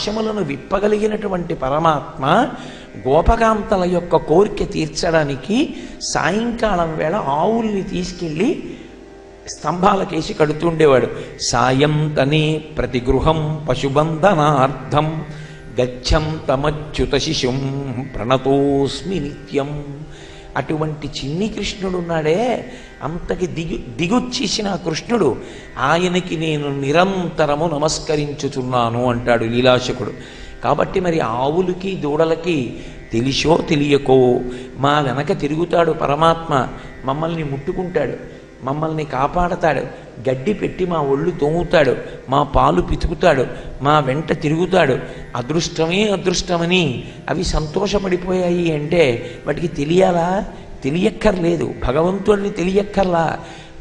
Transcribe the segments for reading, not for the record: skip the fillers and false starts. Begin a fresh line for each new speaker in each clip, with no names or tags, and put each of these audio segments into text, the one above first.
పాశములను విప్పగలిగినటువంటి పరమాత్మ గోపకాంతల యొక్క కోరిక తీర్చడానికి సాయంకాలం వేళ ఆవుల్ని తీసుకెళ్ళి స్తంభాలకేసి కడుతుండేవాడు. సాయం తనే ప్రతి గృహం పశుబంధనార్థం గచ్చం తమచ్యుత శిశుం ప్రణతోస్మి నిత్యం. అటువంటి చిన్ని కృష్ణుడున్నాడే, అంతకి దిగొచ్చేసిన కృష్ణుడు, ఆయనకి నేను నిరంతరము నమస్కరించుచున్నాను అంటాడు లీలాశకుడు. కాబట్టి మరి ఆవులకి దూడలకి తెలిసో తెలియకో మా వెనక తిరుగుతాడు పరమాత్మ, మమ్మల్ని ముట్టుకుంటాడు, మమ్మల్ని కాపాడతాడు, గడ్డి పెట్టి మా ఒళ్ళు తోముతాడు, మా పాలు పితుకుతాడు, మా వెంట తిరుగుతాడు. అదృష్టమే అదృష్టమని అవి సంతోషపడిపోయాయి అంటే వాటికి తెలియాలా? తెలియక్కర్లేదు. భగవంతుడిని తెలియక్కర్లా,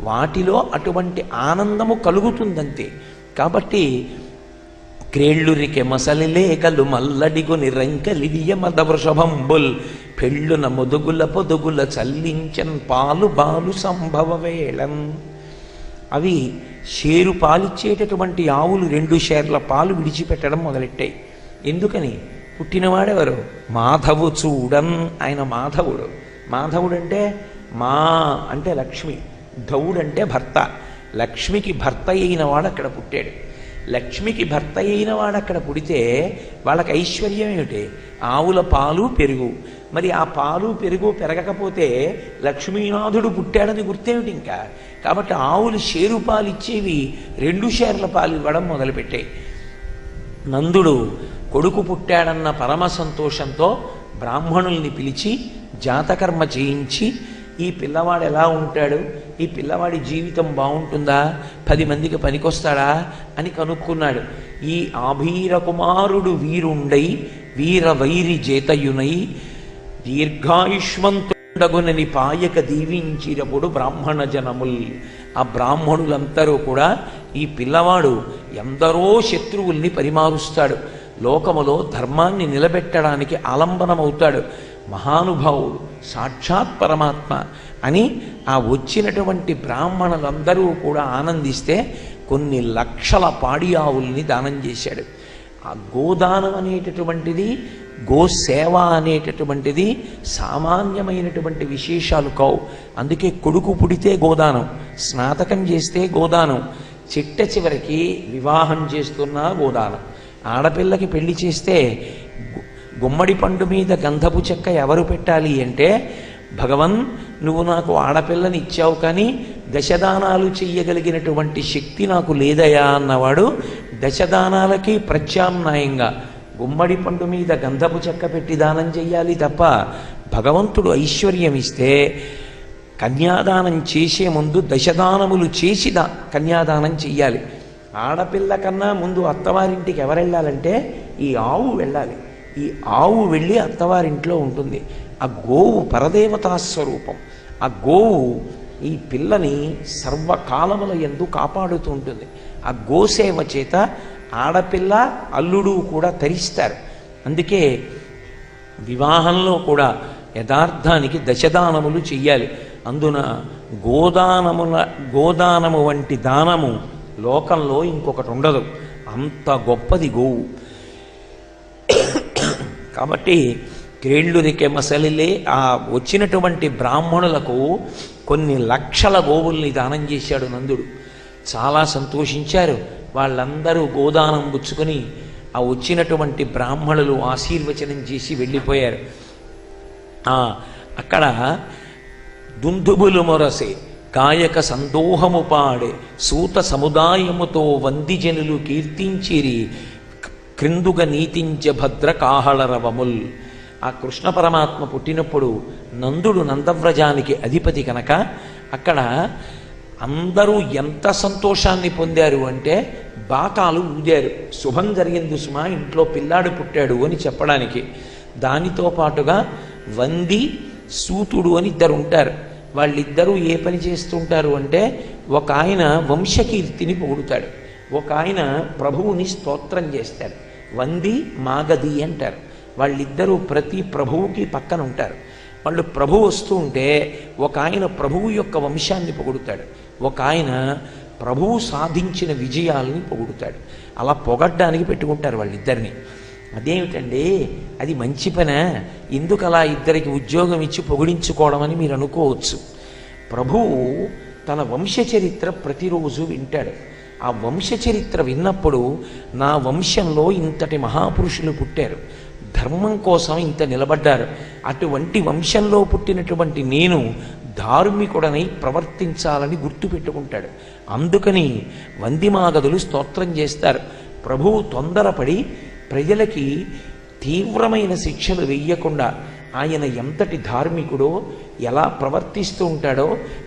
వాటిలో అటువంటి ఆనందము కలుగుతుందంతే. కాబట్టి క్రేళ్ళురికె మసలిలేకలు మల్లడిగొని రంకలిడియ మద వృషభంబుల్ పెళ్ళున మొదుగుల పొదుగుల చల్లించన్ పాలు బాలు సంభవ వేళన్. అవి షేరు పాలిచ్చేటటువంటి ఆవులు 2 షేర్ల పాలు విడిచిపెట్టడం మొదలెట్టాయి. ఎందుకని? పుట్టినవాడెవరు? మాధవు చూడన్. ఆయన మాధవుడు. మాధవుడంటే మా అంటే లక్ష్మి, ధవుడంటే భర్త. లక్ష్మికి భర్త అయిన వాడు అక్కడ పుట్టాడు. లక్ష్మికి భర్త అయిన వాడు అక్కడ పుడితే వాళ్ళకి ఐశ్వర్యం ఏమిటి? ఆవుల పాలు పెరుగు. మరి ఆ పాలు పెరుగు పెరగకపోతే లక్ష్మీనాథుడు పుట్టాడని గుర్తేమిటి ఇంకా? కాబట్టి ఆవులు షేరు పాలు ఇచ్చేవి 2 షేర్ల పాలు ఇవ్వడం మొదలుపెట్టాయి. నందుడు కొడుకు పుట్టాడన్న పరమ సంతోషంతో బ్రాహ్మణుల్ని పిలిచి జాతకర్మ చేయించి, ఈ పిల్లవాడు ఎలా ఉంటాడు, ఈ పిల్లవాడి జీవితం బాగుంటుందా, 10 మందికి పనికొస్తాడా అని కనుక్కున్నాడు. ఈ ఆభీర కుమారుడు వీరుండై వీర వైరి జేతయునై దీర్ఘాయుష్మంతుడగునని పాయక దీవించినప్పుడు బ్రాహ్మణ జనముల్. ఆ బ్రాహ్మణులందరూ కూడా ఈ పిల్లవాడు ఎందరో శత్రువుల్ని పరిమారుస్తాడు, లోకములో ధర్మాన్ని నిలబెట్టడానికి ఆలంబనమవుతాడు, మహానుభావుడు, సాక్షాత్ పరమాత్మ అని ఆ వచ్చినటువంటి బ్రాహ్మణులందరూ కూడా ఆనందిస్తే కొన్ని లక్షల పాడి ఆవుల్ని దానం చేశాడు. ఆ గోదానం అనేటటువంటిది, గోసేవ అనేటటువంటిది సామాన్యమైనటువంటి విశేషాలు కావు. అందుకే కొడుకు పుడితే గోదానం, స్నాతకం చేస్తే గోదానం, చిట్ట చివరికి వివాహం చేస్తున్నా గోదానం. ఆడపిల్లకి పెళ్లి చేస్తే గుమ్మడి పండు మీద గంధపు చెక్క ఎవరు పెట్టాలి అంటే, భగవన్ నువ్వు నాకు ఆడపిల్లని ఇచ్చావు కానీ దశదానాలు చెయ్యగలిగినటువంటి శక్తి నాకు లేదయా అన్నవాడు దశదానాలకి ప్రత్యామ్నాయంగా గుమ్మడి పండు మీద గంధపు చెక్క పెట్టి దానం చెయ్యాలి తప్ప, భగవంతుడు ఐశ్వర్యం ఇస్తే కన్యాదానం చేసే ముందు దశదానములు చేసి కన్యాదానం చెయ్యాలి. ఆడపిల్ల కన్నా ముందు అత్తవారింటికి ఎవరు వెళ్ళాలంటే ఈ ఆవు వెళ్ళాలి. ఈ ఆవు వెళ్ళి అత్తవారింట్లో ఉంటుంది. ఆ గోవు పరదేవతా స్వరూపం. ఆ గోవు ఈ పిల్లని సర్వకాలముల యందు కాపాడుతూ ఉంటుంది. ఆ గోసేవ చేత ఆడపిల్ల అల్లుడు కూడా తరిస్తారు. అందుకే వివాహంలో కూడా యథార్థానికి దశదానములు చెయ్యాలి. అందున గోదానము వంటి దానము లోకంలో ఇంకొకటి ఉండదు. అంత గొప్పది గోవు. కాబట్టి క్రేళ్ళురికె మసలిలే ఆ వచ్చినటువంటి బ్రాహ్మణులకు కొన్ని లక్షల గోవుల్ని దానం చేశాడు నందుడు. చాలా సంతోషించారు. వాళ్ళందరూ గోదానం పుచ్చుకొని ఆ వచ్చినటువంటి బ్రాహ్మణులు ఆశీర్వచనం చేసి వెళ్ళిపోయారు. అక్కడ దుందుబులు మొరసే గాయక సందోహము పాడే సూత సముదాయముతో వందిజనులు కీర్తించిరి క్రిందుగ నీతించ భద్ర కాహళరవముల్. ఆ కృష్ణ పరమాత్మ పుట్టినప్పుడు నందుడు నందవ్రజానికి అధిపతి కనుక అక్కడ అందరూ ఎంత సంతోషాన్ని పొందారు అంటే బాకాలు ఊదారు. శుభం జరిగింది సుమా, ఇంట్లో పిల్లాడు పుట్టాడు అని చెప్పడానికి. దానితో పాటుగా వంది సూతుడు అని 2 ఉంటారు. వాళ్ళిద్దరూ ఏ పని చేస్తుంటారు అంటే, ఒక ఆయన వంశకీర్తిని పొగుడుతాడు, ఒక ఆయన ప్రభువుని స్తోత్రం చేస్తాడు. వంది మాగది అంటారు. వాళ్ళిద్దరూ ప్రతి ప్రభువుకి పక్కన ఉంటారు. వాళ్ళు ప్రభు వస్తూ ఉంటే ఒక ఆయన ప్రభువు యొక్క వంశాన్ని పొగుడుతాడు, ఒక ఆయన ప్రభువు సాధించిన విజయాల్ని పొగుడుతాడు. అలా పొగడ్డానికి పెట్టుకుంటారు వాళ్ళిద్దరిని. అదేమిటండి, అది మంచి పనా? ఎందుకు అలా ఇద్దరికి ఉద్యోగం ఇచ్చి పొగిడించుకోవడం అని మీరు అనుకోవచ్చు. ప్రభువు తన వంశచరిత్ర ప్రతిరోజు వింటాడు. ఆ వంశచరిత్ర విన్నప్పుడు నా వంశంలో ఇంతటి మహాపురుషులు పుట్టారు, ధర్మం కోసం ఇంత నిలబడ్డారు, అటువంటి వంశంలో పుట్టినటువంటి నేను ధార్మికుడనై ప్రవర్తించాలని గుర్తుపెట్టుకుంటాడు. అందుకని వందిమాగదులు స్తోత్రం చేస్తారు. ప్రభువు తొందరపడి ప్రజలకి తీవ్రమైన శిక్షలు వెయ్యకుండా ఆయన ఎంతటి ధార్మికుడో, ఎలా ప్రవర్తిస్తూ ఉంటాడో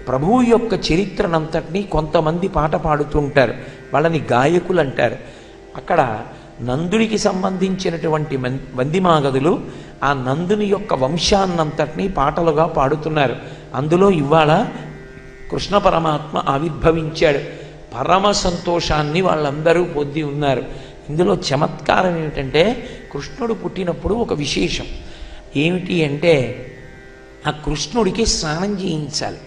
ప్రభువు యొక్క చరిత్రనంతటినీ కొంతమంది పాట పాడుతూ ఉంటారు. వాళ్ళని గాయకులు అంటారు. అక్కడ నందుడికి సంబంధించినటువంటి వందిమాగదులు ఆ నందుని యొక్క వంశాన్నంతటినీ పాటలుగా పాడుతున్నారు. అందులో ఇవాళ కృష్ణ పరమాత్మ ఆవిర్భవించాడు. పరమ సంతోషాన్ని వాళ్ళందరూ పొంది ఉన్నారు. ఇందులో చమత్కారం ఏమిటంటే, కృష్ణుడు పుట్టినప్పుడు ఒక విశేషం ఏమిటి అంటే, ఆ కృష్ణుడికి స్నానం చేయించాలి.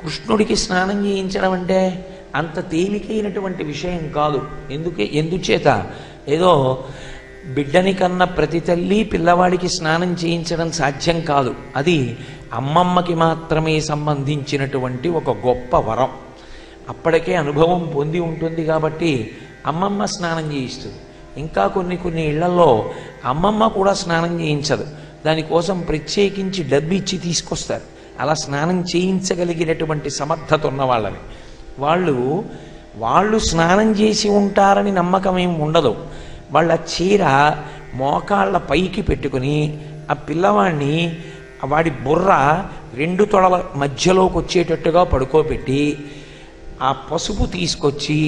కృష్ణుడికి స్నానం చేయించడం అంటే అంత తేలికైనటువంటి విషయం కాదు. ఎందుచేత ఏదో బిడ్డని కన్న ప్రతి తల్లి పిల్లవాడికి స్నానం చేయించడం సాధ్యం కాదు. అది అమ్మమ్మకి మాత్రమే సంబంధించినటువంటి ఒక గొప్ప వరం. అప్పటికే అనుభవం పొంది ఉంటుంది కాబట్టి అమ్మమ్మ స్నానం చేయిస్తుంది. ఇంకా కొన్ని ఇళ్లలో అమ్మమ్మ కూడా స్నానం చేయించదు. దానికోసం ప్రత్యేకించి డబ్బు ఇచ్చి తీసుకొస్తారు. అలా స్నానం చేయించగలిగినటువంటి సమర్థత ఉన్న వాళ్ళని వాళ్ళు స్నానం చేసి ఉంటారని నమ్మకం ఏం ఉండదు. వాళ్ళ చీర మోకాళ్ళ పైకి పెట్టుకుని ఆ పిల్లవాడిని వాడి బుర్ర 2 తొడల మధ్యలోకి వచ్చేటట్టుగా పడుకోబెట్టి ఆ పసుపు తీసుకొచ్చి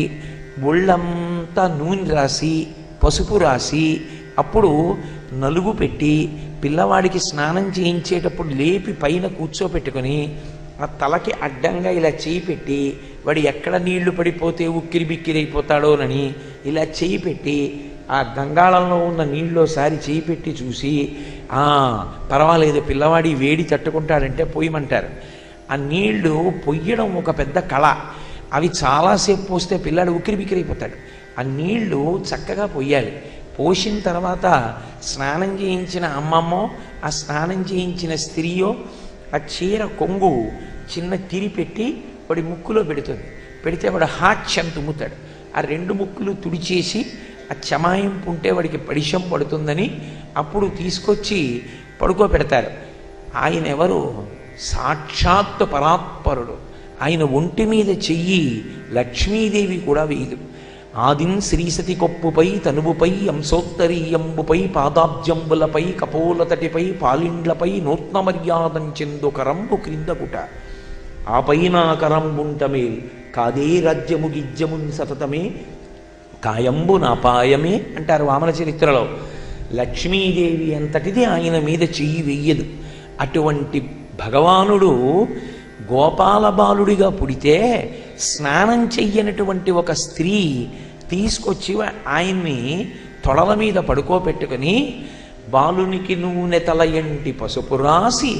ఒళ్ళంతా నూనె రాసి పసుపు రాసి అప్పుడు నలుగు పెట్టి పిల్లవాడికి స్నానం చేయించేటప్పుడు లేపి పైన కూర్చోపెట్టుకొని ఆ తలకి అడ్డంగా ఇలా చేయి పెట్టి వాడు ఎక్కడ నీళ్లు పడిపోతే ఉక్కిరి బిక్కిరైపోతాడోనని ఇలా చేయి పెట్టి ఆ గంగాళంలో ఉన్న నీళ్ళోసారి చేయి పెట్టి చూసి పర్వాలేదు పిల్లవాడి వేడి తట్టుకుంటాడంటే పొయ్యమంటారు. ఆ నీళ్లు పొయ్యడం ఒక పెద్ద కళ. అవి చాలాసేపు పోస్తే పిల్లాడు ఉక్కిరి బిక్కిరైపోతాడు. ఆ నీళ్లు చక్కగా పొయ్యాలి. పోసిన తర్వాత స్నానం చేయించిన అమ్మమ్మో ఆ స్నానం చేయించిన స్త్రీయో ఆ చీర కొంగు చిన్న తిరి పెట్టి వాడి ముక్కులో పెడుతుంది. పెడితే వాడు హాట్యం తుమ్ముతాడు. ఆ 2 ముక్కులు తుడిచేసి ఆ చమాయింపు ఉంటే వాడికి పడిషం పడుతుందని అప్పుడు తీసుకొచ్చి పడుకోబెడతారు. ఆయన ఎవరు? సాక్షాత్ పరాత్పరుడు. ఆయన ఒంటి మీద చెయ్యి లక్ష్మీదేవి కూడా వేయదు. ఆదిన్ శ్రీసతి కొప్పుపై తనువుపై అంశోత్తరీయంబుపై పాదాబ్జంబులపై కపోలతటిపై పాలిండ్లపై నూత్న మర్యాదం చెందు కరంబు క్రిందకుట ఆపైనా కరంబుంటమే కాదే రాజ్యము గిజ్యమున్ సతతమే కాయంబు నాపాయమే అంటారు వామన చరిత్రలో. లక్ష్మీదేవి అంతటిది ఆయన మీద చెయ్యి వెయ్యదు. అటువంటి భగవానుడు గోపాల బాలుడిగా పుడితే స్నానం చెయ్యనటువంటి ఒక స్త్రీ తీసుకొచ్చి ఆయన్ని తొడల మీద పడుకోబెట్టుకుని బాలునికి నూనె తలయంటి పసుపు రాసి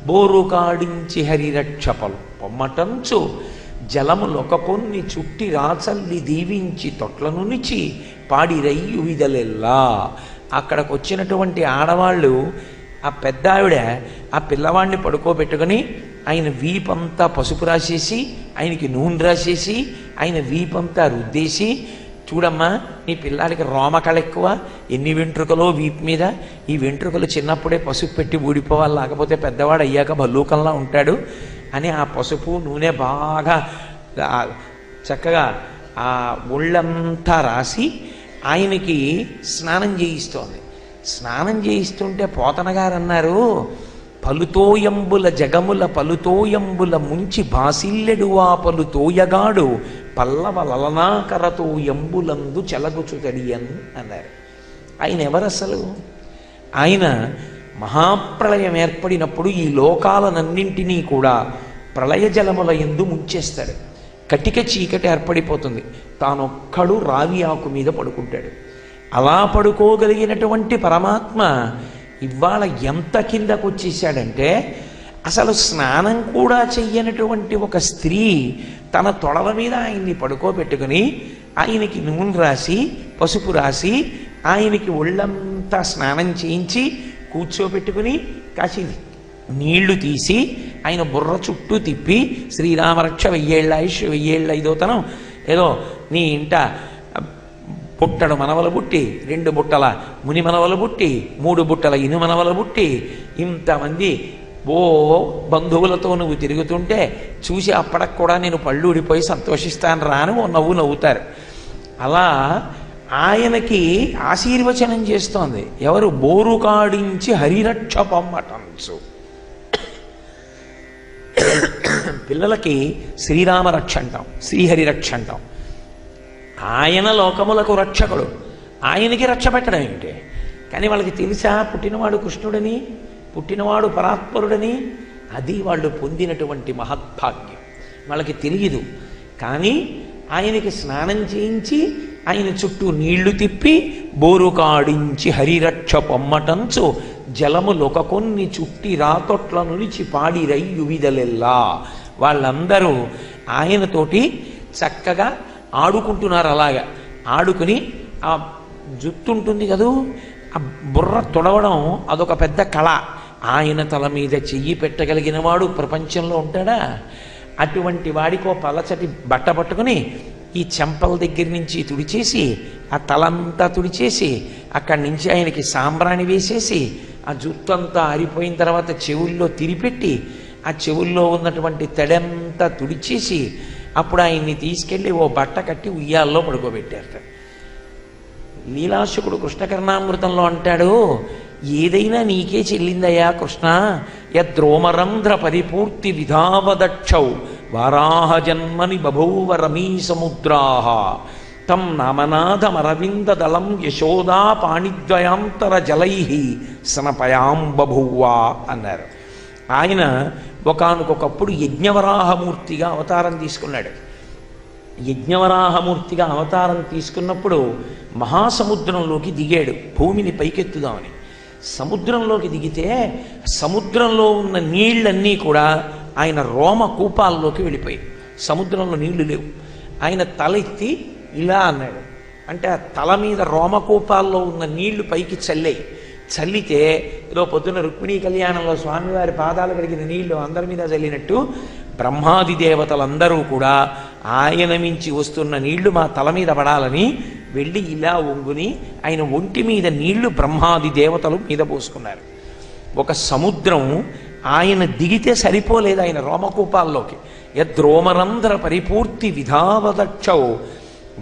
బోరు కాడించి హరిరక్షపలు పొమ్మటంచు జలములొక కొన్ని చుట్టి రాచల్లి దీవించి తొట్లనునిచి పాడిరయ్యు విదలెల్లా. అక్కడికి వచ్చినటువంటి ఆడవాళ్ళు ఆ పెద్ద ఆవిడ ఆ పిల్లవాడిని పడుకోబెట్టుకుని ఆయన వీపంతా పసుపు రాసేసి ఆయనకి నూనె రాసేసి ఆయన వీపంతా రుద్దేసి, చూడమ్మా నీ పిల్లాడికి రోమకళ ఎక్కువ, ఎన్ని వెంట్రుకలో వీపు మీద, ఈ వెంట్రుకలు చిన్నప్పుడే పసుపు పెట్టి ఊడిపోవాలి, లేకపోతే పెద్దవాడు అయ్యాక భల్లూకంలా ఉంటాడు అని ఆ పసుపు నూనె బాగా చక్కగా ఆ ఒళ్ళంతా రాసి ఆయనకి స్నానం చేయిస్తోంది. స్నానం చేయిస్తుంటే పోతన గారు అన్నారు, పలుతోయంబుల జగముల పలుతోయంబుల ముంచి బాసిల్లెడు ఆ పలుతోయగాడు పల్లవ లలనాకరతో ఎంబులందు చెలగుచుతడియన్ అన్నారు. ఆయన ఎవరు అసలు? ఆయన మహాప్రళయం ఏర్పడినప్పుడు ఈ లోకాలనన్నింటినీ కూడా ప్రళయ జలముల యందు ముంచేస్తాడు. కటిక చీకటి ఏర్పడిపోతుంది. తానొక్కడు రావి ఆకు మీద పడుకుంటాడు. అలా పడుకోగలిగినటువంటి పరమాత్మ ఇవాళ ఎంత కిందకు వచ్చేసాడంటే అసలు స్నానం కూడా చెయ్యనటువంటి ఒక స్త్రీ తన తొడల మీద ఆయన్ని పడుకోబెట్టుకుని ఆయనకి నూనె రాసి పసుపు రాసి ఆయనకి ఒళ్ళంతా స్నానం చేయించి కూర్చోబెట్టుకుని కాసింది నీళ్లు తీసి ఆయన బుర్ర చుట్టూ తిప్పి శ్రీరామరక్ష 1000 ఆయుష్ 1000 ఐదోతనం ఏదో నీ ఇంట పుట్టడు మనవల బుట్టి 2 బుట్టల ముని మనవల బుట్టి 3 బుట్టల ఇను మనవల బుట్టి ఇంతమంది ఓ బంధువులతో నువ్వు తిరుగుతుంటే చూసి అప్పటికి కూడా నేను పళ్ళు ఊడిపోయి సంతోషిస్తాను రాను ఓ నవ్వు నవ్వుతారు. అలా ఆయనకి ఆశీర్వచనం చేస్తోంది ఎవరు? బోరుకాడించి హరిరక్ష పొమ్మటంచు. పిల్లలకి శ్రీరామ రక్ష అంటాం, శ్రీహరి రక్ష అంటాం. ఆయన లోకములకు రక్షకుడు, ఆయనకి రక్ష పెట్టడం ఏమిటి? కానీ వాళ్ళకి తెలుసా పుట్టినవాడు కృష్ణుడని, పుట్టినవాడు పరాత్పరుడని? అది వాళ్ళు పొందినటువంటి మహద్భాగ్యం. వాళ్ళకి తెలియదు. కానీ ఆయనకి స్నానం చేయించి ఆయన చుట్టూ నీళ్లు తిప్పి బోరుకాడించి హరిరక్ష పొమ్మటంచు జలములొక కొన్ని చుట్టి రాతొట్ల నులిచి పాడిరయ్యు విదలెల్లా. వాళ్ళందరూ ఆయనతోటి చక్కగా ఆడుకుంటున్నారు. అలాగా ఆడుకుని ఆ జుట్టు ఉంటుంది కదూ, ఆ బుర్ర తొడవడం అదొక పెద్ద కళ. ఆయన తల మీద చెయ్యి పెట్టగలిగిన వాడు ప్రపంచంలో ఉంటాడా? అటువంటి వాడికో పలచటి బట్ట పట్టుకుని ఈ చెంపల దగ్గర నుంచి తుడిచేసి ఆ తలంతా తుడిచేసి అక్కడి నుంచి ఆయనకి సాంబ్రాణి వేసేసి ఆ జుత్తంతా ఆరిపోయిన తర్వాత చెవుల్లో తిరిపెట్టి ఆ చెవుల్లో ఉన్నటువంటి తడంతా తుడిచేసి అప్పుడు ఆయన్ని తీసుకెళ్ళి ఓ బట్ట కట్టి ఉయ్యాల్లో పడుకోబెట్టారట. లీలాశుకుడు కృష్ణకర్ణామృతంలో అంటాడు, ఏదైనా నీకే చెల్లిందయ్యా కృష్ణ. యద్రోమరంధ్ర పరిపూర్తి విధావదక్షౌ వారాహజన్మని బభూవ రమీ సముద్రాహ తం నామనాథమరవింద దళం యశోదా పాణిద్వయాంతర జలై సనపయాం బభూవా అన్నారు. ఆయన ఒకానొకప్పుడు యజ్ఞవరాహమూర్తిగా అవతారం తీసుకున్నాడు. యజ్ఞవరాహమూర్తిగా అవతారం తీసుకున్నప్పుడు మహాసముద్రంలోకి దిగాడు భూమిని పైకెత్తుదామని. సముద్రంలోకి దిగితే సముద్రంలో ఉన్న నీళ్ళన్నీ కూడా ఆయన రోమ కూపాల్లోకి వెళ్ళిపోయాయి. సముద్రంలో నీళ్లు లేవు. ఆయన తలెత్తి ఇలా అన్నాడు. అంటే ఆ తల మీద రోమకూపాల్లో ఉన్న నీళ్లు పైకి చల్లాయి. చల్లితే ఏదో పొద్దున్న రుక్మిణీ కళ్యాణంలో స్వామివారి పాదాలు కడిగిన నీళ్లు అందరి మీద చల్లినట్టు బ్రహ్మాది దేవతలందరూ కూడా ఆయన మించి వస్తున్న నీళ్లు మా తల మీద పడాలని వెళ్ళి ఇలా ఒంగుని ఆయన ఒంటి మీద నీళ్లు బ్రహ్మాది దేవతలు మీద పోసుకున్నారు. ఒక సముద్రం ఆయన దిగితే సరిపోలేదు ఆయన రోమకూపాల్లోకి. యద్రోమరంధ్ర పరిపూర్తి విధావదక్షౌ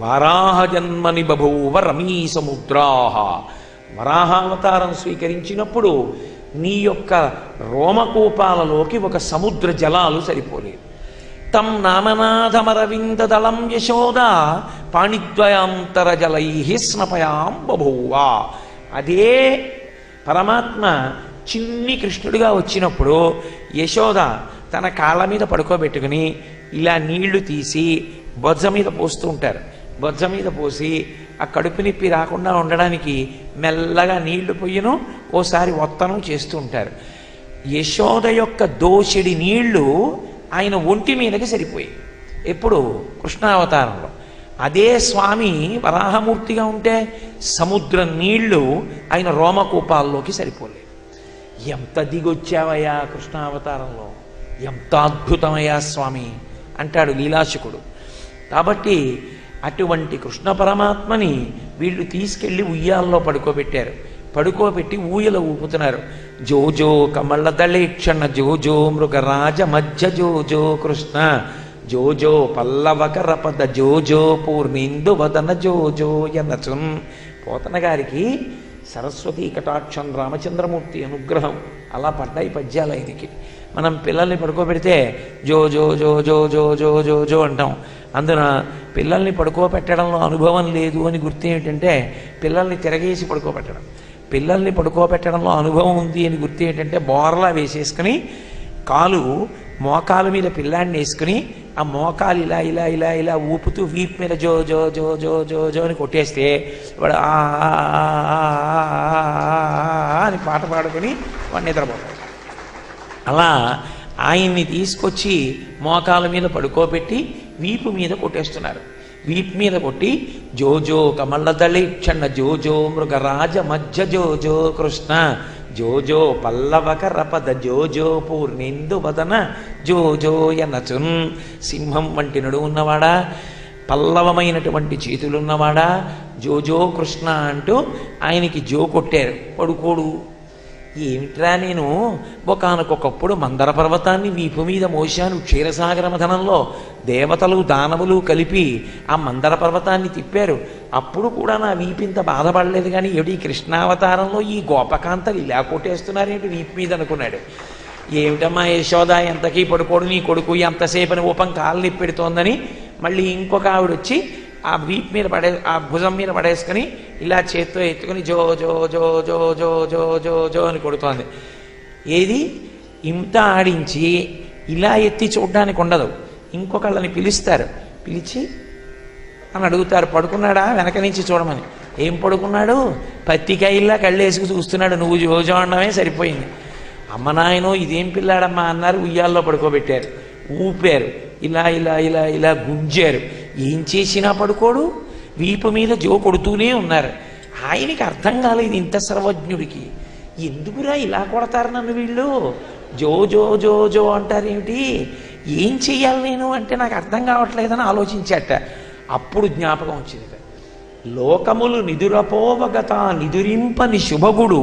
వారాహజన్మని బభూవ రమీ సముద్రాహ. వరాహావతారం స్వీకరించినప్పుడు నీ యొక్క రోమకూపాలలోకి ఒక సముద్ర జలాలు సరిపోలేదు. తం నామనాథమరవింద దళం యశోదా పాణిద్వయాంతర జలై స్నపయాం బభూవా. అదే పరమాత్మ చిన్ని కృష్ణుడిగా వచ్చినప్పుడు యశోద తన కాళ్ళ మీద పడుకోబెట్టుకుని ఇలా నీళ్లు తీసి బొజ్జ మీద పోస్తూ ఉంటారు. బొజ్జ మీద పోసి ఆ కడుపు నొప్పి రాకుండా ఉండడానికి మెల్లగా నీళ్లు పొయ్యను ఓసారి ఒత్తనం చేస్తూ ఉంటారు. యశోద యొక్క దోషిడి నీళ్లు ఆయన ఒంటి మీదకి సరిపోయాయి. ఎప్పుడు? కృష్ణావతారంలో. అదే స్వామి వరాహమూర్తిగా ఉంటే సముద్రం నీళ్లు ఆయన రోమకూపాల్లోకి సరిపోలేదు. ఎంత దిగొచ్చావయ్యా కృష్ణావతారంలో, ఎంత అద్భుతమయ్యా స్వామి అంటాడు లీలాశకుడు. కాబట్టి అటువంటి కృష్ణ పరమాత్మని వీళ్ళు తీసుకెళ్ళి ఉయ్యాల్లో పడుకోబెట్టారు. పడుకోబెట్టి ఊయల ఊపుతున్నారు. జోజో కమల దళేక్షణ జోజో మృగరాజ మధ్య జోజో కృష్ణ జోజో పల్లవకర పద జోజో పూర్ణిందు వదన జోజో ఎనచున్. పోతన గారికి సరస్వతీ కటాక్షం రామచంద్రమూర్తి అనుగ్రహం అలా పడ్డాయి పద్యాలు ఆయనకి. మనం పిల్లల్ని పడుకోబెడితే జో జో జో జో జో జో జో జో అంటాం. అందున పిల్లల్ని పడుకోబెట్టడంలో అనుభవం లేదు అని గుర్తు ఏమిటంటే పిల్లల్ని తిరగేసి పడుకోబెట్టడం. పిల్లల్ని పడుకోబెట్టడంలో అనుభవం ఉంది అని గుర్తు ఏంటంటే బోర్లా వేసేసుకుని కాలు మోకాలు మీద పిల్లాన్ని వేసుకుని ఆ మోకాలు ఇలా ఇలా ఇలా ఇలా ఊపుతూ వీపు మీద జో జో జో జో జో జో అని కొట్టేస్తే వాడు అని పాట పాడుకొని వాడు నిద్రపోతాడు. అలా ఆయన్ని తీసుకొచ్చి మోకాల మీద పడుకోబెట్టి వీపు మీద కొట్టేస్తున్నారు. వీపు మీద కొట్టి జోజో కమలదళిక్షణ జోజో మృగరాజ మధ్య జోజో కృష్ణ జోజో పల్లవక రపద జోజో పూర్ణేందు వదన జోజో యనచున్. సింహం వంటి నడుము ఉన్నవాడా, పల్లవమైనటువంటి చేతులున్నవాడా, జోజో కృష్ణ అంటూ ఆయనకి జో కొట్టారు. పడుకోడు. ఏమిట్రా, నేను ఒకానొకప్పుడు మందర పర్వతాన్ని వీపు మీద మోశాను క్షీరసాగర మథనంలో. దేవతలు దానవులు కలిపి ఆ మందర పర్వతాన్ని తిప్పారు. అప్పుడు కూడా నా వీపింత బాధపడలేదు. కానీ ఏమిటి కృష్ణావతారంలో ఈ గోపకాంతలు ఇలా కొట్టేస్తున్నారేంటి వీపు మీద అనుకున్నాడు. ఏమిటమ్మా యశోద, ఎంతకీ పడుకోడు నీ కొడుకు, ఎంతసేపని ఊపం కాలు నిప్పెడుతోందని మళ్ళీ ఇంకొక ఆవిడ వచ్చి ఆ వీపు మీద ఆ భుజం మీద పడేసుకొని ఇలా చేత్తో ఎత్తుకొని జో జో జో జో జో జో జో జో అని కొడుతోంది. ఏది ఇంత ఆడించి ఇలా ఎత్తి చూడడానికి ఉండదు. ఇంకొకళ్ళని పిలుస్తారు. పిలిచి అని అడుగుతారు, పడుకున్నాడా వెనక నుంచి చూడమని. ఏం పడుకున్నాడు, పత్తికాయల్లా కళ్ళేసుకు చూస్తున్నాడు. నువ్వు జో జో అనడమే సరిపోయింది. అమ్మ నాయనో ఇదేం పిల్లాడమ్మా అన్నారు. ఉయ్యాల్లో పడుకోబెట్టారు. ఊపారు. ఇలా ఇలా ఇలా ఇలా గుంజారు. ఏం చేసినా పడుకోడు. వీపు మీద జో కొడుతూనే ఉన్నారు. ఆయనకి అర్థం కాలేదు ఇంత సర్వజ్ఞుడికి. ఎందుకురా ఇలా కొడతారు నన్ను వీళ్ళు, జో జో జో జో అంటారేమిటి, ఏం చెయ్యాలి నేను అంటే నాకు అర్థం కావట్లేదని ఆలోచించాట. అప్పుడు జ్ఞాపకం వచ్చింది. లోకములు నిదురపోవగత నిదురింపని శుభగుడు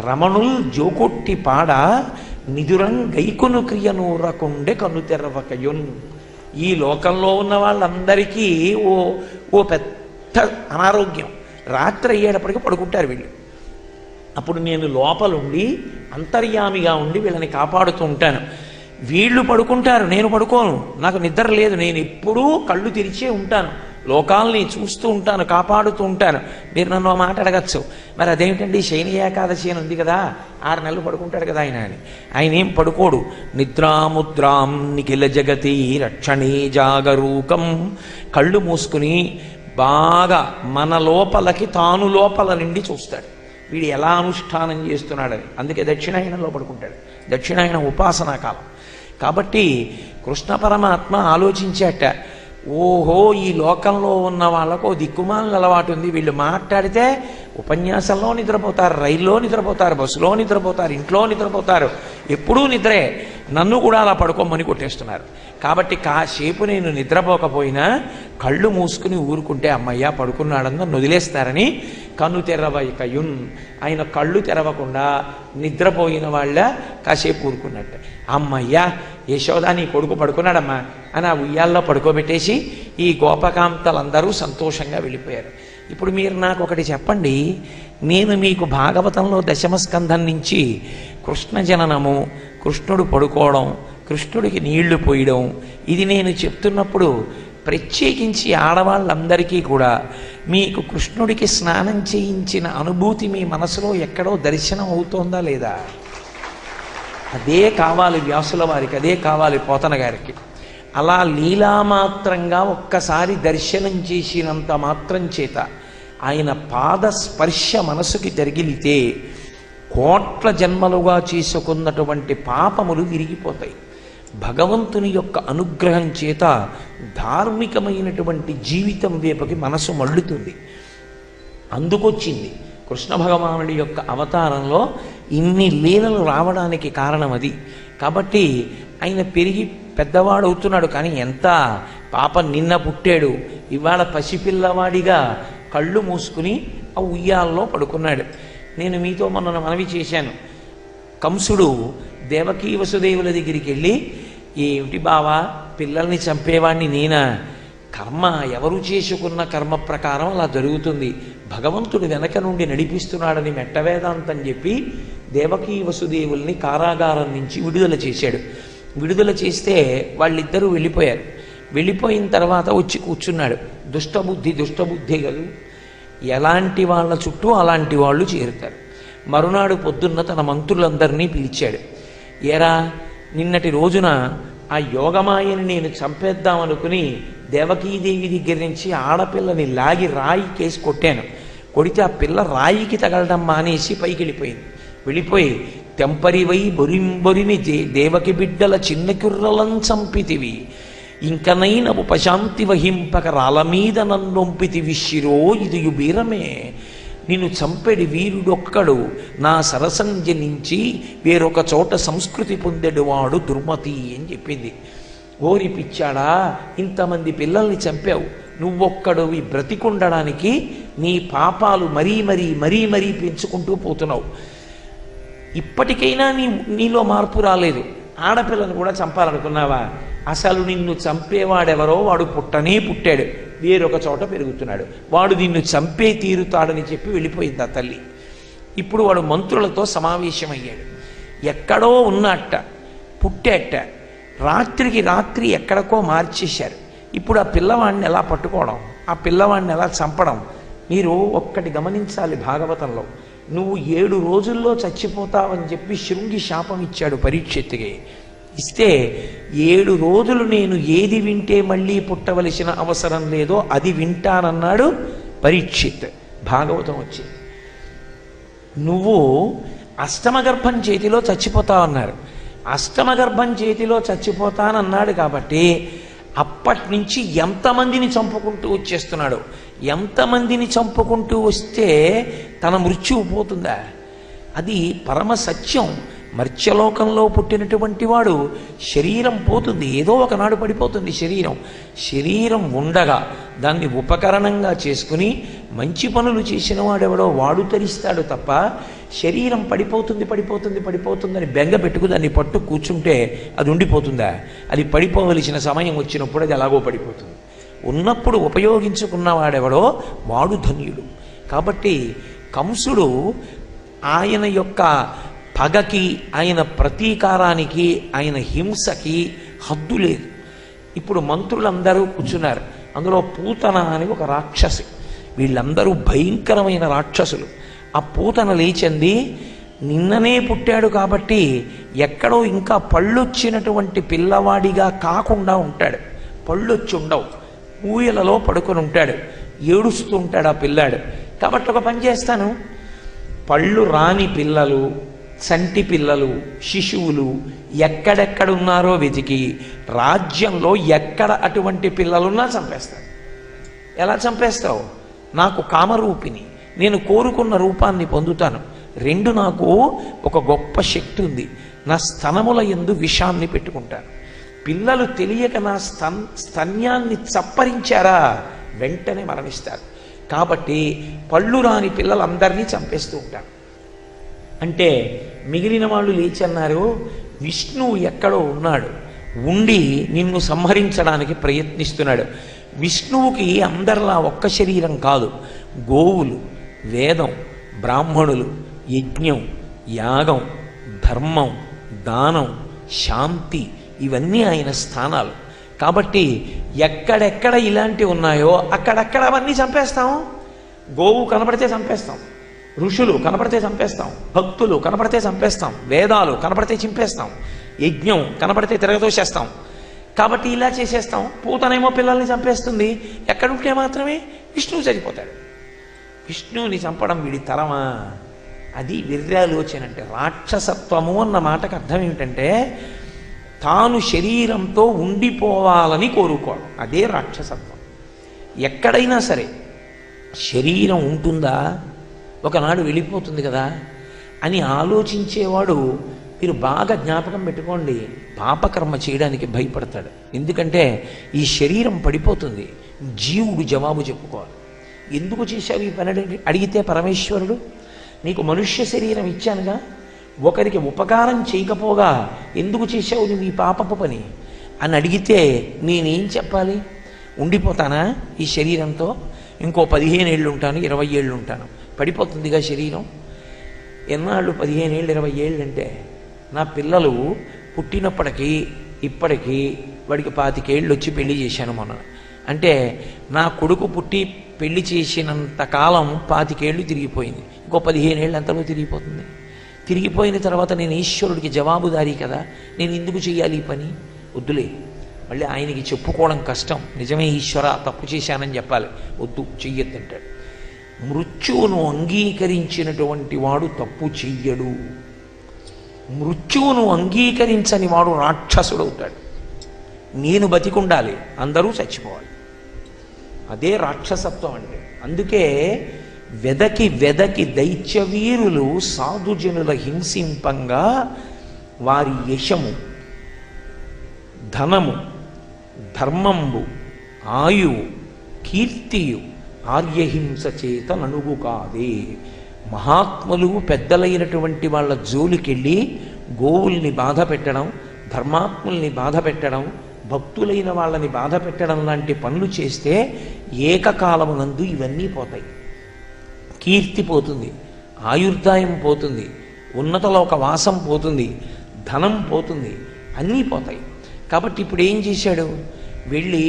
రమణుల్ జోకొట్టి పాడ నిదురం గైకొను క్రియనూరకుండే కను తెరవకయున్. ఈ లోకంలో ఉన్న వాళ్ళందరికీ ఓ పెద్ద అనారోగ్యం. రాత్రి అయ్యేటప్పటికీ పడుకుంటారు వీళ్ళు. అప్పుడు నేను లోపలుండి అంతర్యామిగా ఉండి వీళ్ళని కాపాడుతూ ఉంటాను. వీళ్ళు పడుకుంటారు, నేను పడుకోను. నాకు నిద్ర లేదు. నేను ఎప్పుడూ కళ్ళు తెరిచే ఉంటాను. లోకాల్ని చూస్తూ ఉంటాను, కాపాడుతూ ఉంటాను. మీరు నన్ను మాట అడగచ్చు, మరి అదేమిటండి శయని ఏకాదశి అని ఉంది కదా, 6 నెలలు పడుకుంటాడు కదా ఆయన అని. ఆయన ఏం పడుకోడు. నిద్రాముద్రాం నిఖిల జగతి రక్షణే జాగరూకం. కళ్ళు మూసుకుని బాగా మన లోపలకి తాను లోపల నుండి చూస్తాడు వీడు ఎలా అనుష్ఠానం చేస్తున్నాడని. అందుకే దక్షిణాయనంలో పడుకుంటాడు. దక్షిణాయనం ఉపాసనా కాలం కాబట్టి కృష్ణ పరమాత్మ ఆలోచించాట, ఓహో ఈ లోకంలో ఉన్న వాళ్ళకు దిక్కుమాలిన అలవాటు ఉంది. వీళ్ళు మాట్లాడితే ఉపన్యాసంలో నిద్రపోతారు, రైల్లో నిద్రపోతారు, బస్సులో నిద్రపోతారు, ఇంట్లో నిద్రపోతారు, ఎప్పుడూ నిద్రే. నన్ను కూడా అలా పడుకోమని కొట్టేస్తున్నారు. కాబట్టి కాసేపు నేను నిద్రపోకపోయినా కళ్ళు మూసుకుని ఊరుకుంటే అమ్మయ్య పడుకున్నాడని నన్ను వదిలేస్తారని కన్ను తెరవకయున్. ఆయన కళ్ళు తెరవకుండా నిద్రపోయిన వాళ్ళ కాసేపు ఊరుకున్నట్టు. అమ్మయ్య యశోదా నీ కొడుకు పడుకున్నాడమ్మా అని ఆ ఉయ్యాల్లో పడుకోబెట్టేసి ఈ గోపకాంతలందరూ సంతోషంగా వెళ్ళిపోయారు. ఇప్పుడు మీరు నాకు ఒకటి చెప్పండి, నేను మీకు భాగవతంలో 10వ స్కంధం నుంచి కృష్ణ జననము, కృష్ణుడు పడుకోవడం, కృష్ణుడికి నీళ్లు పోయడం, ఇది నేను చెప్తున్నప్పుడు ప్రత్యేకించి ఆడవాళ్ళందరికీ కూడా మీకు కృష్ణుడికి స్నానం చేయించిన అనుభూతి మీ మనసులో ఎక్కడో దర్శనం అవుతోందా లేదా? అదే కావాలి వ్యాసుల వారికి, అదే కావాలి పోతన గారికి. అలా లీలామాత్రంగా ఒక్కసారి దర్శనం చేసినంత మాత్రం చేత ఆయన పాద స్పర్శ మనసుకి తగిలితే కోట్ల జన్మలుగా చేసుకున్నటువంటి పాపములు విరిగిపోతాయి. భగవంతుని యొక్క అనుగ్రహం చేత ధార్మికమైనటువంటి జీవితం వైపుకి మనసు మళ్ళుతుంది. అందుకొచ్చింది కృష్ణ భగవానుడి యొక్క అవతారంలో ఇన్ని లీలలు రావడానికి కారణం అది. కాబట్టి ఆయన పెరిగి పెద్దవాడవుతున్నాడు. కానీ ఎంత పాపం, నిన్న పుట్టాడు, ఇవాళ పసిపిల్లవాడిగా కళ్ళు మూసుకుని ఆ ఉయ్యాల్లో పడుకున్నాడు. నేను మీతో మొన్న మనవి చేశాను, కంసుడు దేవకీ వసుదేవుల దగ్గరికి వెళ్ళి, ఏమిటి బావా పిల్లల్ని చంపేవాడిని నేనా? కర్మ ఎవరు చేసుకున్న కర్మ ప్రకారం అలా జరుగుతుంది, భగవంతుడు వెనక నుండి నడిపిస్తున్నాడని మెట్టవేదాంతం చెప్పి దేవకీ వసుదేవుల్ని కారాగారం నుంచి విడుదల చేశాడు. విడుదల చేస్తే వాళ్ళిద్దరూ వెళ్ళిపోయారు. వెళ్ళిపోయిన తర్వాత వచ్చి కూర్చున్నాడు. దుష్టబుద్ధి కదూ, ఎలాంటి వాళ్ళ చుట్టూ అలాంటి వాళ్ళు చేరుతారు. మరునాడు పొద్దున్న తన మంత్రులందరినీ పిలిచాడు. ఏరా, నిన్నటి రోజున ఆ యోగమాయని నేను చంపేద్దామనుకుని దేవకీదేవి దగ్గర నుంచి ఆడపిల్లని లాగి రాయి కేసి కొట్టాను. కొడితే ఆ పిల్ల రాయికి తగలడం మానేసి పైకి వెళ్ళిపోయింది. వెళ్ళిపోయి తెంపరివై బొరింబొరిని దేవకి బిడ్డల చిన్న కుర్రలం చంపితివి, ఇంకనైన ఉపశాంతి వహింపక రాల మీద నన్నొంపితి విశిరో ఇదియు బీరమే. నిన్ను చంపెడి వీరుడొక్కడు నా సరసంజనించి వేరొక చోట సంస్కృతి పొందెడువాడు దుర్మతి అని చెప్పింది. ఓరి పిచ్చాడా, ఇంతమంది పిల్లల్ని చంపావు, నువ్వొక్కడివి బ్రతికుండడానికి నీ పాపాలు మరీ మరీ మరీ మరీ పెంచుకుంటూ పోతున్నావు. ఇప్పటికైనా నీలో మార్పు రాలేదు. ఆడపిల్లను కూడా చంపాలనుకున్నావా? అసలు నిన్ను చంపేవాడెవరో వాడు పుట్టనే పుట్టాడు, వేరొక చోట పెరుగుతున్నాడు, వాడు నిన్ను చంపే తీరుతాడని చెప్పి వెళ్ళిపోయింది ఆ తల్లి. ఇప్పుడు వాడు మంత్రులతో సమావేశమయ్యాడు. ఎక్కడో ఉన్నట్ట, పుట్టేట, రాత్రికి రాత్రి ఎక్కడికో మార్చేశారు. ఇప్పుడు ఆ పిల్లవాడిని ఎలా పట్టుకోవడం, ఆ పిల్లవాడిని ఎలా చంపడం? మీరు ఒక్కటి గమనించాలి భాగవతంలో. నువ్వు 7 రోజుల్లో చచ్చిపోతావని చెప్పి శృంగి శాపం ఇచ్చాడు పరీక్షిత్తుకి. ఇస్తే 7 రోజులు నేను ఏది వింటే మళ్ళీ పుట్టవలసిన అవసరం లేదో అది వింటానన్నాడు పరీక్షిత్. భాగవతం వచ్చింది. నువ్వు అష్టమగర్భం చేతిలో చచ్చిపోతావన్నారు. అష్టమగర్భం చేతిలో చచ్చిపోతానన్నాడు కాబట్టి అప్పటి నుంచి ఎంతమందిని చంపుకుంటూ వచ్చేస్తున్నాడు. ఎంతమందిని చంపుకుంటూ వస్తే తన మృత్యువు పోతుందా? అది పరమ సత్యం. మర్త్యలోకంలో పుట్టినటువంటి వాడు శరీరం పోతుంది, ఏదో ఒకనాడు పడిపోతుంది శరీరం. శరీరం ఉండగా దాన్ని ఉపకరణంగా చేసుకుని మంచి పనులు చేసిన వాడెవడో వాడు తరిస్తాడు తప్ప, శరీరం పడిపోతుంది పడిపోతుంది పడిపోతుందని బెంగ పెట్టుకు దాన్ని పట్టు కూర్చుంటే అది ఉండిపోతుందా? అది పడిపోవలసిన సమయం వచ్చినప్పుడు అది ఎలాగో పడిపోతుంది. ఉన్నప్పుడు ఉపయోగించుకున్నవాడెవడో వాడు ధన్యుడు. కాబట్టి కంసుడు ఆయన యొక్క పగకి, ఆయన ప్రతీకారానికి, ఆయన హింసకి హద్దు లేదు. ఇప్పుడు మంత్రులందరూ కూర్చున్నారు. అందులో పూతన అని ఒక రాక్షసి. వీళ్ళందరూ భయంకరమైన రాక్షసులు. ఆ పూతన లేచింది, నిన్ననే పుట్టాడు కాబట్టి ఎక్కడో ఇంకా పళ్ళొచ్చినటువంటి పిల్లవాడిగా కాకుండా ఉంటాడు. పళ్ళొచ్చి ఉండవు, ఊయలలో పడుకొని ఉంటాడు, ఏడుస్తూ ఉంటాడు ఆ పిల్లాడు. కాబట్టి ఒక పని చేస్తాను, పళ్ళు రాని పిల్లలు, చంటి పిల్లలు, శిశువులు ఎక్కడెక్కడున్నారో వెతికి రాజ్యంలో ఎక్కడ అటువంటి పిల్లలున్నా చంపేస్తాను. ఎలా చంపేస్తావు? నాకు కామరూపిణి, నేను కోరుకున్న రూపాన్ని పొందుతాను. 2, నాకు ఒక గొప్ప శక్తి ఉంది, నా స్తనముల యందు విషాన్ని పెట్టుకుంటాను. పిల్లలు తెలియక నా స్తన్యాన్ని చప్పరించారా వెంటనే మరణిస్తారు. కాబట్టి పళ్ళు రాని పిల్లలందరినీ చంపేస్తూ ఉంటాను. అంటే మిగిలిన వాళ్ళు లేచి అన్నారు, విష్ణువు ఎక్కడో ఉన్నాడు, ఉండి నిన్ను సంహరించడానికి ప్రయత్నిస్తున్నాడు. విష్ణువుకి అందరిలా ఒక్క శరీరం కాదు. గోవులు, వేదం, బ్రాహ్మణులు, యజ్ఞం, యాగం, ధర్మం, దానం, శాంతి, ఇవన్నీ ఆయన స్థానాలు. కాబట్టి ఎక్కడెక్కడ ఇలాంటివి ఉన్నాయో అక్కడక్కడ అవన్నీ చంపేస్తాం. గోవు కనపడితే చంపేస్తాం, ఋషులు కనపడితే చంపేస్తాం, భక్తులు కనపడితే చంపేస్తాం, వేదాలు కనపడితే చింపేస్తాం, యజ్ఞం కనపడితే తిరగదోసేస్తాం. కాబట్టి ఇలా చేసేస్తాం. పూతనేమో పిల్లల్ని చంపేస్తుంది. ఎక్కడుంటే మాత్రమే విష్ణువు చనిపోతాడు. విష్ణువుని చంపడం వీడి తరమా? అది విర్యాలోచన అంటే. రాక్షసత్వము అన్న మాటకు అర్థం ఏమిటంటే తాను శరీరంతో ఉండిపోవాలని కోరుకోవడం, అదే రాక్షసత్వం. ఎక్కడైనా సరే శరీరం ఉంటుందా, ఒకనాడు వెళ్ళిపోతుంది కదా అని ఆలోచించేవాడు, మీరు బాగా జ్ఞాపకం పెట్టుకోండి, పాపకర్మ చేయడానికి భయపడతాడు. ఎందుకంటే ఈ శరీరం పడిపోతుంది. జీవుడు జవాబు చెప్పుకోవాలి. ఎందుకు చేశావు ఈ పని అడిగితే పరమేశ్వరుడు నీకు మనుష్య శరీరం ఇచ్చానుగా, ఒకరికి ఉపకారం చేయకపోగా ఎందుకు చేశావు నువ్వు ఈ పాపపు పని అని అడిగితే నేనేం చెప్పాలి? ఉండిపోతానా ఈ శరీరంతో? ఇంకో 15 ఏళ్ళు ఉంటాను, 20 ఏళ్ళు ఉంటాను, పడిపోతుందిగా శరీరం. ఎన్నాళ్ళు 15 ఏళ్ళు 20 ఏళ్ళు అంటే? నా పిల్లలు పుట్టినప్పటికీ ఇప్పటికీ వాడికి 25 ఏళ్ళు వచ్చి పెళ్లి చేశాను మొన్న. అంటే నా కొడుకు పుట్టి పెళ్లి చేసినంత కాలం 25 ఏళ్ళు తిరిగిపోయింది. ఇంకో 15 ఏళ్ళు ఎంతలో తిరిగిపోతుంది. తిరిగిపోయిన తర్వాత నేను ఈశ్వరుడికి జవాబుదారీ కదా, నేను ఎందుకు చెయ్యాలి ఈ పని? వద్దులే, మళ్ళీ ఆయనకి చెప్పుకోవడం కష్టం. నిజమే ఈశ్వర తప్పు చేశానని చెప్పాలి. వద్దు, చెయ్యొద్దంటాడు. మృత్యువును అంగీకరించినటువంటి వాడు తప్పు చెయ్యడు. మృత్యువును అంగీకరించని వాడు రాక్షసుడవుతాడు. నేను బతికుండాలి, అందరూ చచ్చిపోవాలి. అదే రాక్షసత్వం అంటే. అందుకే వెదకి వెదకి దైత్యవీరులు సాధుజనుల హింసింపంగా వారి యశము, ధనము, ధర్మంబు, ఆయువు, కీర్తియు ఆర్యహింస చేత ననుగు కాదే. మహాత్ములు పెద్దలైనటువంటి వాళ్ళ జోలికెళ్ళి గోవుల్ని బాధ పెట్టడం, ధర్మాత్ముల్ని బాధ పెట్టడం, భక్తులైన వాళ్ళని బాధ పెట్టడం లాంటి పనులు చేస్తే ఏకకాలమునందు ఇవన్నీ పోతాయి. కీర్తి పోతుంది, ఆయుర్దాయం పోతుంది, ఉన్నతలోక వాసం పోతుంది, ధనం పోతుంది, అన్నీ పోతాయి. కాబట్టి ఇప్పుడు ఏం చేశాడు? వెళ్ళి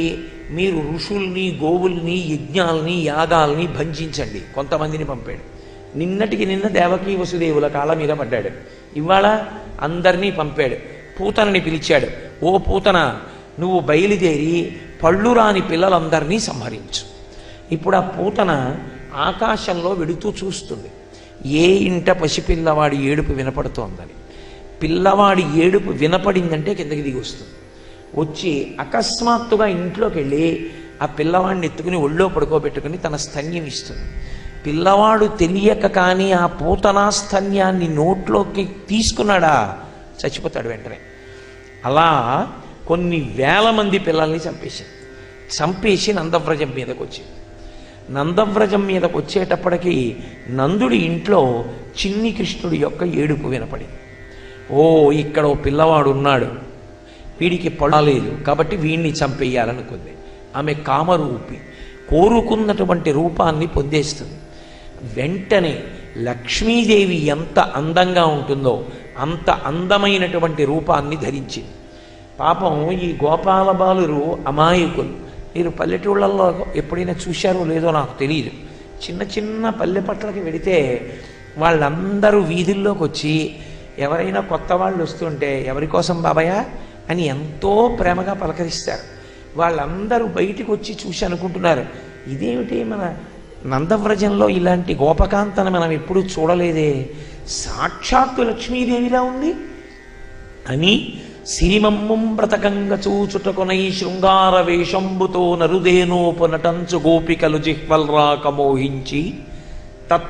మీరు ఋషుల్ని, గోవుల్ని, యజ్ఞాలని, యాగాల్ని భంజించండి. కొంతమందిని పంపాడు. నిన్నటికి నిన్న దేవకీ వసుదేవుల కాళ్ళ మీద పడ్డాడు. ఇవాళ అందరినీ పంపాడు. పూతనని పిలిచాడు. ఓ పూతన, నువ్వు బయలుదేరి పళ్ళు రాని పిల్లలందరినీ సంహరించు. ఇప్పుడు ఆ పూతన ఆకాశంలో వెడుతూ చూస్తుంది. ఏ ఇంట పసిపిల్లవాడి ఏడుపు వినపడుతోందని. పిల్లవాడి ఏడుపు వినపడిందంటే కిందకి దిగి వస్తుంది. వచ్చి అకస్మాత్తుగా ఇంట్లోకి వెళ్ళి ఆ పిల్లవాడిని ఎత్తుకుని ఒళ్ళో పడుకోబెట్టుకుని తన స్తన్యం ఇస్తుంది. పిల్లవాడు తెలియక కానీ ఆ పూతనా స్తన్యాన్ని నోట్లోకి తీసుకున్నాడా, చచ్చిపోతాడు వెంటనే. అలా కొన్ని వేల మంది పిల్లల్ని చంపేసి నందవ్రజం మీదకి వచ్చింది. నందవ్రజం మీదకి వచ్చేటప్పటికి నందుడి ఇంట్లో చిన్ని కృష్ణుడి యొక్క ఏడుపు వినపడింది. ఓ, ఇక్కడ ఓ పిల్లవాడు ఉన్నాడు, వీడికి పడలేదు కాబట్టి వీడిని చంపేయాలనుకుంది. ఆమె కామరూపి, కోరుకున్నటువంటి రూపాన్ని పొందేస్తుంది. వెంటనే లక్ష్మీదేవి ఎంత అందంగా ఉంటుందో అంత అందమైనటువంటి రూపాన్ని ధరించింది. పాపం ఈ గోపాల బాలురు అమాయకులు. మీరు పల్లెటూళ్ళల్లో ఎప్పుడైనా చూశారో లేదో నాకు తెలియదు. చిన్న చిన్న పల్లె పట్లకి వెడితే వాళ్ళందరూ వీధుల్లోకి వచ్చి ఎవరైనా కొత్త వాళ్ళు వస్తుంటే ఎవరి కోసం బాబాయ్ అని ఎంతో ప్రేమగా పలకరిస్తారు. వాళ్ళందరూ బయటికి వచ్చి చూసి అనుకుంటున్నారు, ఇదేమిటి మన నందవ్రజంలో ఇలాంటి గోపకాంతను మనం ఎప్పుడూ చూడలేదే, సాక్షాత్తు లక్ష్మీదేవిలా ఉంది అని సిరిమమ్ముం బ్రతకంగ చూచుటకొనై శృంగార వేషంబుతో నరుదేనోపు నటంచు గోపికలు జిహ్వల్రాక మోహించి